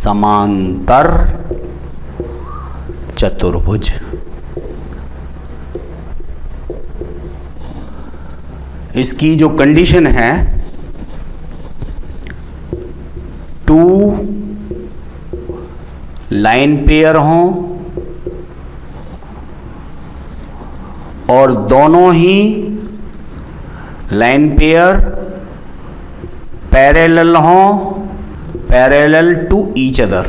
समांतर चतुर्भुज। इसकी जो कंडीशन है, टू लाइन पेयर हों और दोनों ही लाइन पेयर पैरेलल हों, पैरेलल टू ईच अदर।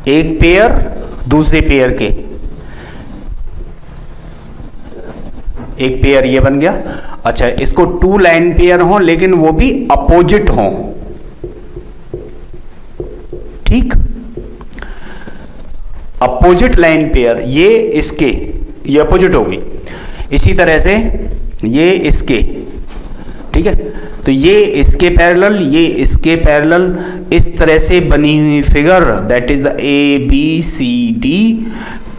एक पेयर दूसरे पेयर के, एक पेयर ये बन गया। अच्छा, इसको टू लाइन पेयर हों लेकिन वो भी अपोजिट हों, ठीक। अपोजिट लाइन पेयर, ये इसके, ये अपोजिट होगी, इसी तरह से ये इसके, ठीक है। तो ये इसके पैरेलल, ये इसके पैरेलल, इस तरह से बनी हुई figure that is the ABCD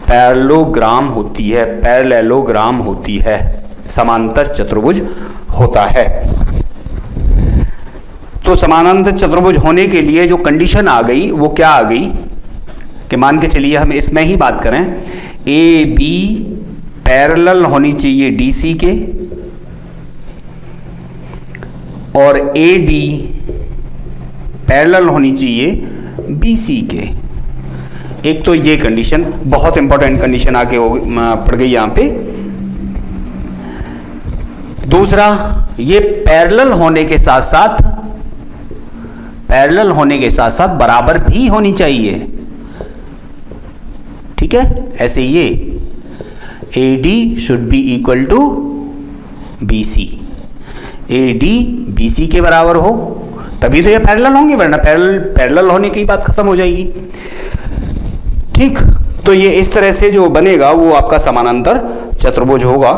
parallelogram होती है, पैरेललोग्राम होती है, समांतर चतुर्भुज होता है। तो समानांतर चतुर्भुज होने के लिए जो कंडीशन आ गई वो क्या आ गई कि मान के चलिए हम इसमें ही बात करें, AB पैरेलल होनी चाहिए DC के और AD पैरेलल होनी चाहिए BC के। एक तो ये कंडीशन बहुत इंपॉर्टेंट कंडीशन आके पड़ गई यहां पे। दूसरा, ये पैरेलल होने के साथ साथ, पैरेलल होने के साथ साथ बराबर भी होनी चाहिए, ठीक है। ऐसे ये AD should be equal to BC, AD BC के बराबर हो तभी तो ये पैरेलल होंगे, वरना पैरेलल होने की बात खत्म हो जाएगी, ठीक। तो ये इस तरह से जो बनेगा वो आपका समानांतर चतुर्भुज होगा।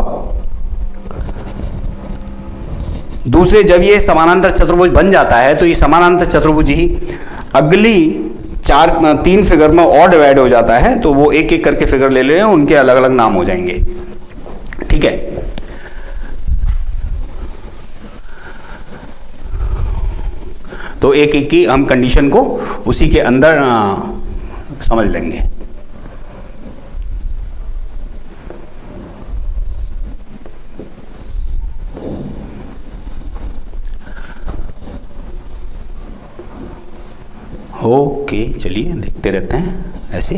दूसरे, जब ये समानांतर चतुर्भुज बन जाता है तो ये समानांतर चतुर्भुज ही अगली 3 फिगर में और डिवाइड हो जाता है, तो वो एक एक करके फिगर ले ले रहे हैं, उनके अलग अलग नाम हो जाएंगे, ठीक है। तो एक एक की हम कंडीशन को उसी के अंदर समझ लेंगे। ओके, चलिए देखते रहते हैं ऐसे।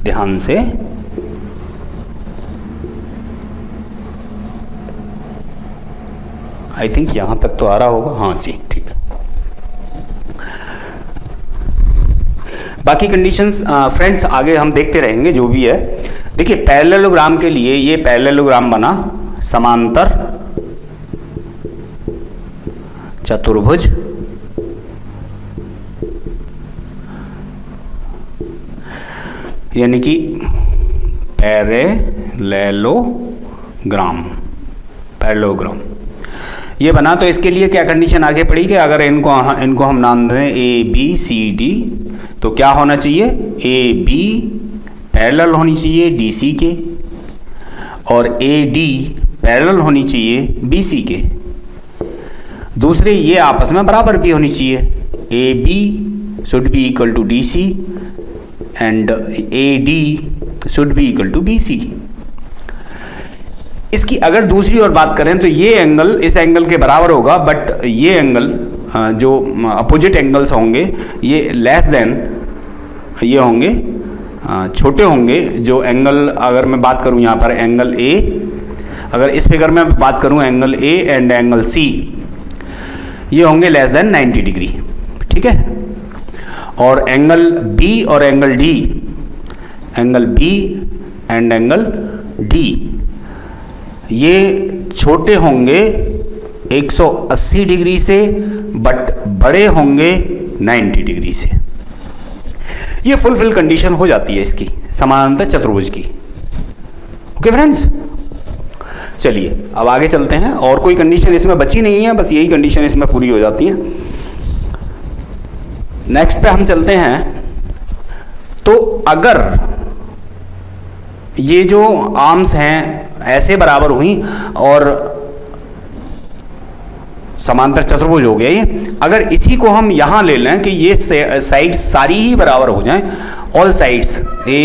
ध्यान से आई थिंक यहां तक तो आ रहा होगा, हाँ जी, ठीक है। बाकी कंडीशंस फ्रेंड्स आगे हम देखते रहेंगे जो भी है। देखिए, पैरेललोग्राम के लिए ये पैरेललोग्राम बना समांतर चतुर्भुज, यानी कि पैरेललोग्राम, पैरेललोग्राम ये बना। तो इसके लिए क्या कंडीशन आगे पड़ी कि अगर इनको हम नाम दें ABCD, तो क्या होना चाहिए, AB पैरेलल होनी चाहिए DC के और AD पैरेलल होनी चाहिए BC के। दूसरे, ये आपस में बराबर भी होनी चाहिए, AB should be equal to DC and AD should be equal to BC। इसकी अगर दूसरी ओर बात करें तो ये एंगल इस एंगल के बराबर होगा, बट ये एंगल जो अपोजिट एंगल्स होंगे ये लेस देन ये होंगे, छोटे होंगे। जो एंगल अगर मैं बात करूं यहाँ पर एंगल A, अगर इस फिगर में बात करूं angle A and angle C, ये होंगे लेस देन 90 डिग्री, ठीक है। और एंगल B और angle D, angle B and angle D, ये छोटे होंगे 180 डिग्री से बट बड़े होंगे 90 डिग्री से। ये फुलफिल कंडीशन हो जाती है इसकी समानांतर चतुर्भुज की। ओके फ्रेंड्स, चलिए अब आगे चलते हैं। और कोई कंडीशन इसमें बची नहीं है, बस यही कंडीशन इसमें पूरी हो जाती है। नेक्स्ट पे हम चलते हैं अगर ये जो आर्म्स हैं ऐसे बराबर हुई और समांतर चतुर्भुज हो गया ये, अगर इसी को हम यहां ले लें कि ये साइड सारी ही बराबर हो जाएं, all sides A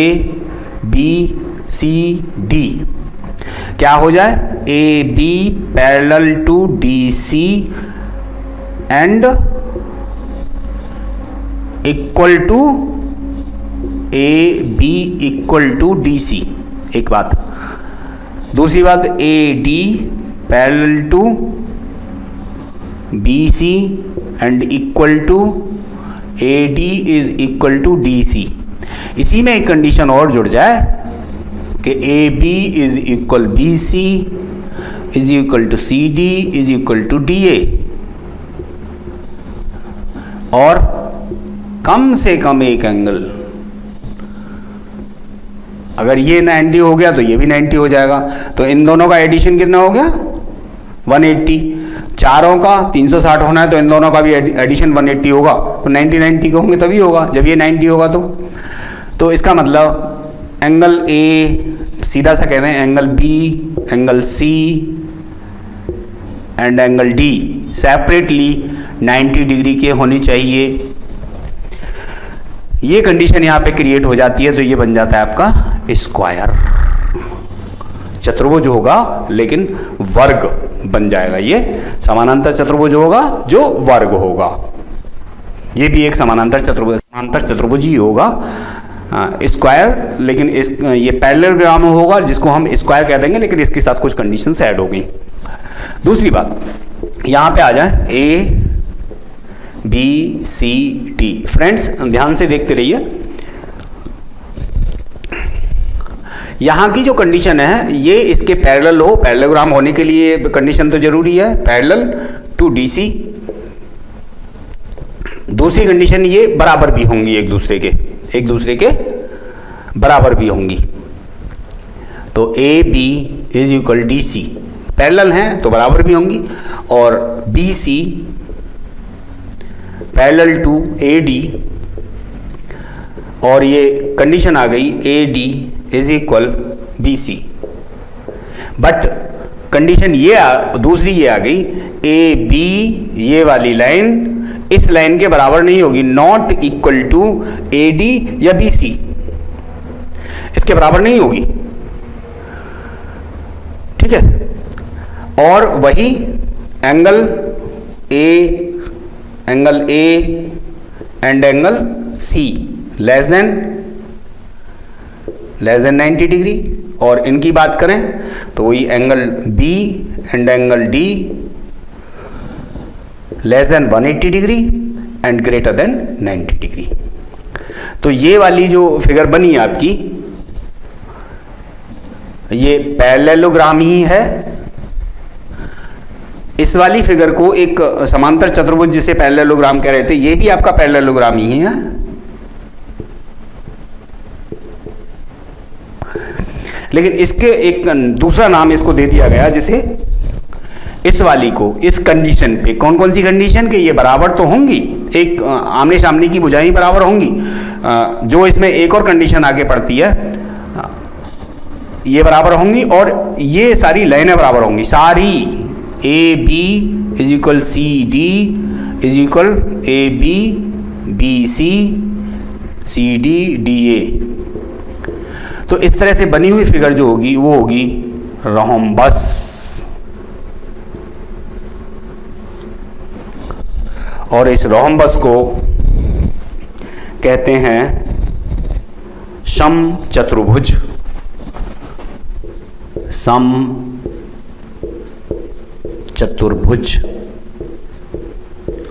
B C D क्या हो जाए, A B parallel to D C and equal to A B equal to D C. एक बात, दूसरी बात A D parallel to B C and equal to A D is equal to D C. इसी में एक condition और जुड़ जाए कि A B is equal B C is equal to C D is equal to D A, और कम से कम एक एंगल, अगर ये 90 हो गया तो ये भी 90 हो जाएगा, तो इन दोनों का एडिशन कितना हो गया 180। चारों का 360 होना है तो इन दोनों का भी एडिशन 180 होगा, तो 90 के होंगे तभी होगा जब ये 90 होगा। तो इसका मतलब एंगल ए सीधा सा कहते हैं angle B, angle C and angle D separately 90 degree के होनी चाहिए। ये कंडीशन यहाँ पे क्रिएट हो जाती है तो ये बन जाता है आपका स्क्वायर, चतुर्भुज होगा लेकिन वर्ग बन जाएगा, ये समानांतर चतुर्भुज होगा जो वर्ग होगा। ये भी एक समानांतर चतुर्भुज ही होगा, स्क्वायर, लेकिन ये पैरेललोग्राम होगा जिसको हम स्क्वायर कह देंगे, लेकिन इसके साथ कुछ कंडीशंस ऐड हो गई। दूसरी बात यहाँ पे आ जाए A B C D. Friends ध्यान से देखते रहिए, यहाँ की जो कंडीशन है ये इसके पैरेलल हो, पैरेललोग्राम होने के लिए कंडीशन तो जरूरी है पैरेलल टू डीसी। दूसरी कंडीशन ये बराबर भी होंगी एक दूसरे के बराबर भी होंगी, तो A B is equal D C, parallel हैं तो बराबर भी होंगी, और B C parallel to A D, और ये कंडीशन आ गई A D is equal B C. But condition ये दूसरी ये आ गई ए बी, ये वाली लाइन इस लाइन के बराबर नहीं होगी, not equal to A D या बी सी, इसके बराबर नहीं होगी, ठीक है। और वही angle A and angle C less than 90 degree, और इनकी बात करें तो वही angle B and angle D less than 180 degree and greater than 90 degree. तो ये वाली जो फिगर बनी आपकी ये पैरेललोग्राम ही है। इस वाली फिगर को एक समांतर चतुर्भुज जिसे पैरेललोग्राम कह रहे थे, ये भी आपका पैरेललोग्राम ही है। लेकिन इसके एक दूसरा नाम इसको दे दिया गया, जिसे इस वाली को इस कंडीशन पे, कौन कौन सी कंडीशन के ये बराबर तो होंगी, एक आमने सामने की भुजाएं बराबर होंगी, जो इसमें एक और कंडीशन आगे पड़ती है, ये बराबर होंगी और ये सारी लाइनें बराबर होंगी, सारी A B is equal C D is equal A B B C C D D A. तो इस तरह से बनी हुई फिगर जो होगी वो होगी रोम्बस। और इस रोम्बस को कहते हैं समचतुर्भुज। समचतुर्भुज।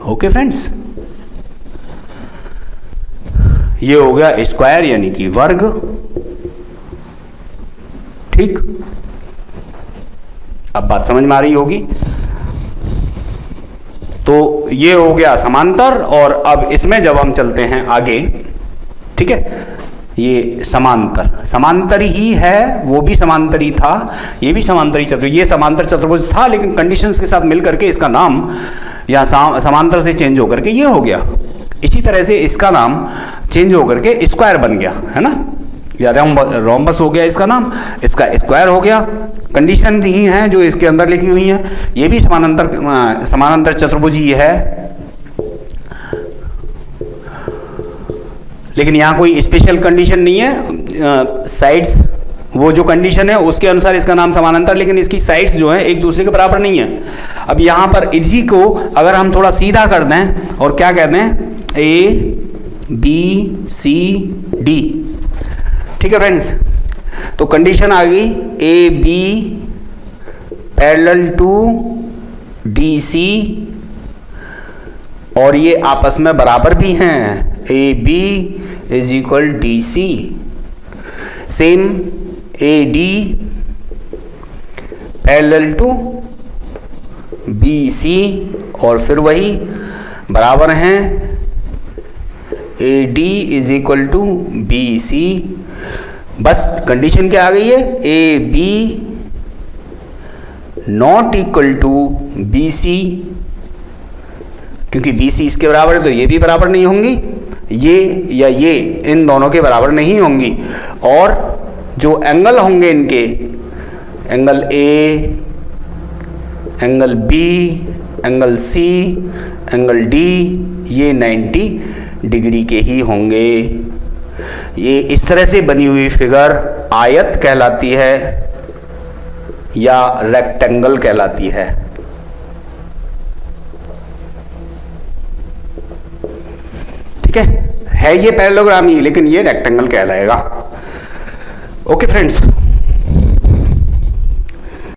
ओके फ्रेंड्स, ये हो गया स्क्वायर यानी कि वर्ग। ठीक, अब बात समझ में आ रही होगी। तो ये हो गया समांतर, और अब इसमें जब हम चलते हैं आगे, ठीक है, ये समांतर ही है, वो भी समांतर ही था, ये भी समांतरी चतुर्भुज, ये समांतर चतुर्भुज था, लेकिन कंडीशंस के साथ मिलकर के इसका नाम या समांतर से चेंज होकर के ये हो गया। इसी तरह से इसका नाम चेंज होकर के स्क्वायर बन गया, है ना, या रोम्बस हो गया इसका नाम, इसका स्क्वायर हो गया। कंडीशन ही है जो इसके अंदर लिखी हुई है। ये भी समानांतर चतुर्भुज ही है, लेकिन यहाँ कोई स्पेशल कंडीशन नहीं है। साइड्स वो जो कंडीशन है उसके अनुसार इसका नाम समानांतर, लेकिन इसकी साइड्स जो है एक दूसरे के बराबर नहीं है। अब यहाँ पर इसी को अगर हम थोड़ा सीधा कर दें और क्या कहते हैं, ए बी सी डी, ठीक है फ्रेंड्स। तो कंडीशन आ गई A B parallel to D C, और ये आपस में बराबर भी हैं, A B is equal D C. Same A D parallel to B C, और फिर वही बराबर हैं, A D is equal to B C. बस कंडीशन क्या आ गई है, A B not equal to B C, क्योंकि बी सी इसके बराबर है तो ये भी बराबर नहीं होंगी, ये या ये इन दोनों के बराबर नहीं होंगी। और जो एंगल होंगे इनके, angle A, angle B, angle C, angle D, ये 90 डिग्री के ही होंगे। ये इस तरह से बनी हुई फिगर आयत कहलाती है या रेक्टेंगल कहलाती है। ठीक है ये पैरेललोग्राम ही, लेकिन ये रेक्टेंगल कहलाएगा। Okay friends.